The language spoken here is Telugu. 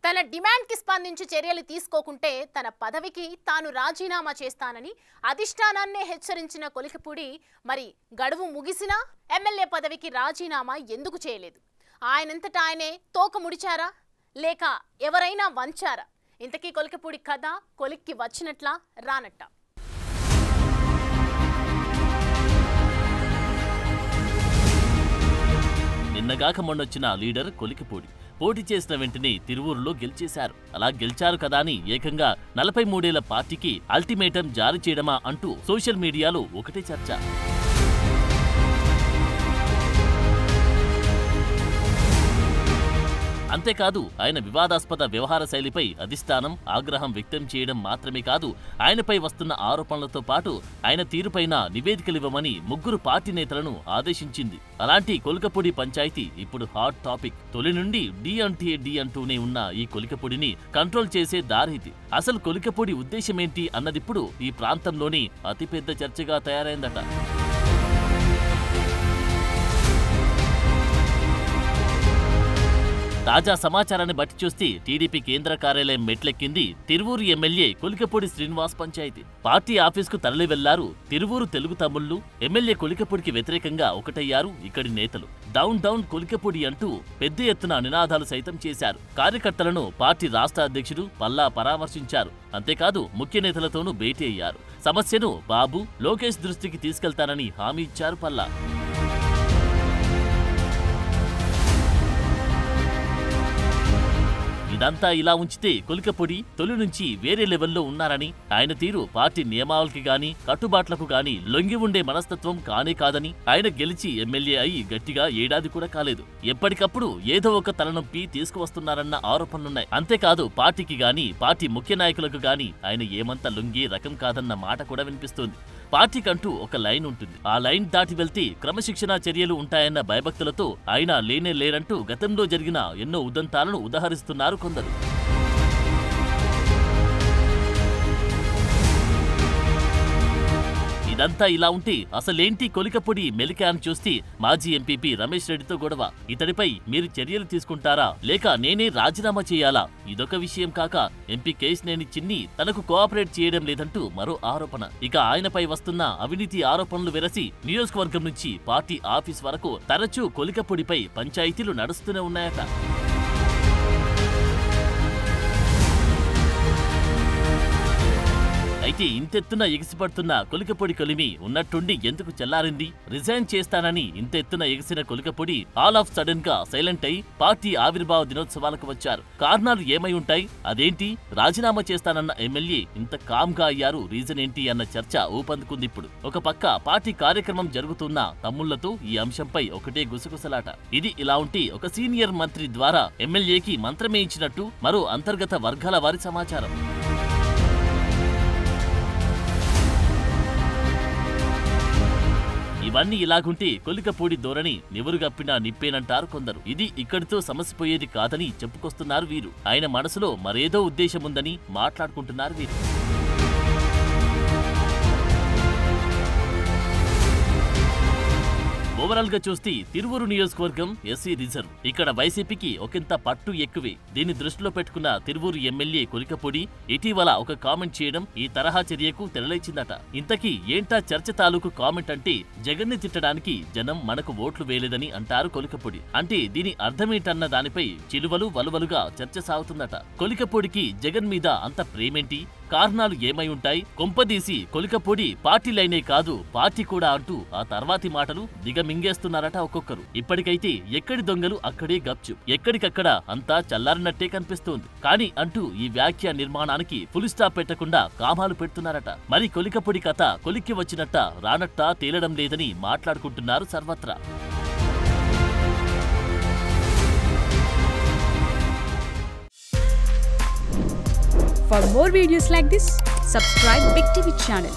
తన డిమాండ్కి స్పందించి చర్యలు తీసుకోకుంటే తన పదవికి తాను రాజీనామా చేస్తానని అధిష్టానాన్నే హెచ్చరించిన కొలికపూడి మరి గడువు ముగిసినా ఎమ్మెల్యే పదవికి రాజీనామా ఎందుకు చేయలేదు? ఆయనంతట ఆయనే తోక ముడిచారా లేక ఎవరైనా వంచారా? ఇంతకీ కొలికపూడి కథ కొలిక్కి వచ్చినట్లా రానట్ట? నిన్నగాక మొన్నొచ్చిన లీడర్ కొలికపూడి పోటీ చేసిన వెంటనే తిరువూరులో గెలిచేశారు. అలా గెలిచారు కదా అని ఏకంగా 43 ఏళ్ల పార్టీకి అల్టిమేటం జారీ చేయడమా అంటూ సోషల్ మీడియాలో ఒకటే చర్చ. అంతేకాదు ఆయన వివాదాస్పద వ్యవహార శైలిపై అధిష్టానం ఆగ్రహం వ్యక్తం చేయడం మాత్రమే కాదు, ఆయనపై వస్తున్న ఆరోపణలతో పాటు ఆయన తీరుపైన నివేదికలివ్వమని 3 పార్టీ నేతలను ఆదేశించింది. అలాంటి కొలికపూడి పంచాయతీ ఇప్పుడు హాట్ టాపిక్. తొలి నుండి డి అంటే డి అంటూనే ఉన్న ఈ కొలికపూడిని కంట్రోల్ చేసే దారిది. అసలు కొలికపూడి ఉద్దేశమేంటి అన్నదిప్పుడు ఈ ప్రాంతంలోని అతిపెద్ద చర్చగా తయారైందట. తాజా సమాచారాన్ని బట్టి చూస్తే టీడీపీ కేంద్ర కార్యాలయం మెట్లెక్కింది తిరువూరు ఎమ్మెల్యే కొలికపూడి శ్రీనివాస్ పంచాయతీ. పార్టీ ఆఫీస్కు తరలి వెళ్లారు తిరువూరు తెలుగు తమ్ముళ్లు. ఎమ్మెల్యే కొలికపూడికి వ్యతిరేకంగా ఒకటయ్యారు ఇక్కడి నేతలు. డౌన్ డౌన్ కొలికపూడి అంటూ పెద్ద ఎత్తున నినాదాలు సైతం చేశారు. కార్యకర్తలను పార్టీ రాష్ట్ర అధ్యక్షుడు పల్లా పరామర్శించారు. అంతేకాదు ముఖ్య నేతలతోనూ భేటీ అయ్యారు. సమస్యను బాబు లోకేష్ దృష్టికి తీసుకెళ్తానని హామీ ఇచ్చారు పల్లా. ఇదంతా ఇలా ఉంచితే కొలికపూడి తొలి నుంచి వేరే లెవెల్లో ఉన్నారని, ఆయన తీరు పార్టీ నియమావళికి గాని కట్టుబాట్లకు గాని లొంగి ఉండే మనస్తత్వం కానే కాదని, ఆయన గెలిచి ఎమ్మెల్యే అయి గట్టిగా ఏడాది కూడా కాలేదు. ఎప్పటికప్పుడు ఏదో ఒక తలనొప్పి తీసుకువస్తున్నారన్న ఆరోపణలున్నాయి. అంతేకాదు పార్టీకి గాని పార్టీ ముఖ్య నాయకులకు గాని ఆయన ఏమంత లొంగే రకం కాదన్న మాట కూడా వినిపిస్తోంది. పార్టీకంటూ ఒక లైన్ ఉంటుంది. ఆ లైన్ దాటి వెళ్తే క్రమశిక్షణా చర్యలు ఉంటాయన్న భయభక్తులతో ఆయన లేనే లేరంటూ గతంలో జరిగిన ఎన్నో ఉదంతాలను ఉదహరిస్తున్నారు కొందరు. ఇదంతా ఇలా ఉంటే అసలేంటి కొలికపూడి మెలిక అని చూస్తే మాజీ ఎంపీపీ రమేష్ రెడ్డితో గొడవ. ఇతడిపై మీరు చర్యలు తీసుకుంటారా లేక నేనే రాజీనామా చేయాలా? ఇదొక విషయం కాక ఎంపీ కేశినేని చిన్ని తనకు కోఆపరేట్ చేయడం లేదంటూ మరో ఆరోపణ. ఇక ఆయనపై వస్తున్న అవినీతి ఆరోపణలు వెరసి నియోజకవర్గం నుంచి పార్టీ ఆఫీస్ వరకు తరచూ కొలికపూడిపై పంచాయతీలు నడుస్తూనే ఉన్నాయట. అయితే ఇంతెత్తున ఎగిసిపడుతున్న కొలికపూడి కొలిమి ఉన్నట్టుండి ఎందుకు చెల్లారింది? రిజైన్ చేస్తానని ఇంతెత్తున ఎగిసిన కొలికపూడి ఆల్ ఆఫ్ సడన్ గా సైలెంట్ అయి పార్టీ ఆవిర్భావ దినోత్సవాలకు వచ్చారు. కారణాలు ఏమై ఉంటాయి? అదేంటి రాజీనామా చేస్తానన్న ఎమ్మెల్యే ఇంత కామ్ గా అయ్యారు? రీజన్ ఏంటి అన్న చర్చ ఊపందుకుంది. ఇప్పుడు ఒక పక్క పార్టీ కార్యక్రమం జరుగుతున్న తమ్ముళ్లతో ఈ అంశంపై ఒకటే గుసగుసలాట. ఇది ఇలా ఉంటే ఒక సీనియర్ మంత్రి ద్వారా ఎమ్మెల్యేకి మంత్రమే ఇచ్చినట్టు మరో అంతర్గత వర్గాల వారి సమాచారం. ఇవన్నీ ఇలాగుంటే కొలికపూడి ధోరణి నివురుగప్పినా నిప్పేనంటారు కొందరు. ఇది ఇక్కడితో సమసిపోయేది కాదని చెప్పుకొస్తున్నారు వీరు. ఆయన మనసులో మరేదో ఉద్దేశముందని మాట్లాడుకుంటున్నారు వీరు. ఓవరాల్ గా చూస్తే తిరువూరు నియోజకవర్గం ఎస్సీ రిజర్వ్. ఇక్కడ వైసీపీకి ఒకంత పట్టు ఎక్కువే. దీన్ని దృష్టిలో పెట్టుకున్న తిరువూరు ఎమ్మెల్యే కొలికపూడి ఇటీవల ఒక కామెంట్ చేయడం ఈ తరహా చర్యకు తెరలేచిందట. ఇంతకీ ఏంటా చర్చ తాలూకు కామెంట్ అంటే జగన్ ని తిట్టడానికి జనం మనకు ఓట్లు వేయలేదని అంటారు కొలికపూడి. అంటే దీని అర్థమేంటన్న దానిపై చిలువలు వలువలుగా చర్చ సాగుతుందట. కొలికపూడికి జగన్ మీద అంత ప్రేమేంటి? కారణాలు ఏమై ఉంటాయి? కొంపదీసి కొలికపూడి పార్టీ లైనే కాదు పార్టీ కూడా అంటూ ఆ తర్వాతి మాటలు దిగమింగేస్తున్నారట ఒక్కొక్కరు. ఇప్పటికైతే ఎక్కడి దొంగలు అక్కడే గప్చు, ఎక్కడికక్కడ అంతా చల్లారినట్టే కనిపిస్తోంది. కానీ అంటూ ఈ వ్యాఖ్య నిర్మాణానికి ఫుల్ స్టాప్ పెట్టకుండా కామాలు పెడుతున్నారట. మరి కొలికపూడి కథ కొలిక్కి వచ్చినట్ట రానట్ట తేలడం లేదని మాట్లాడుకుంటున్నారు సర్వత్రా. For more videos like this, subscribe Big TV channel.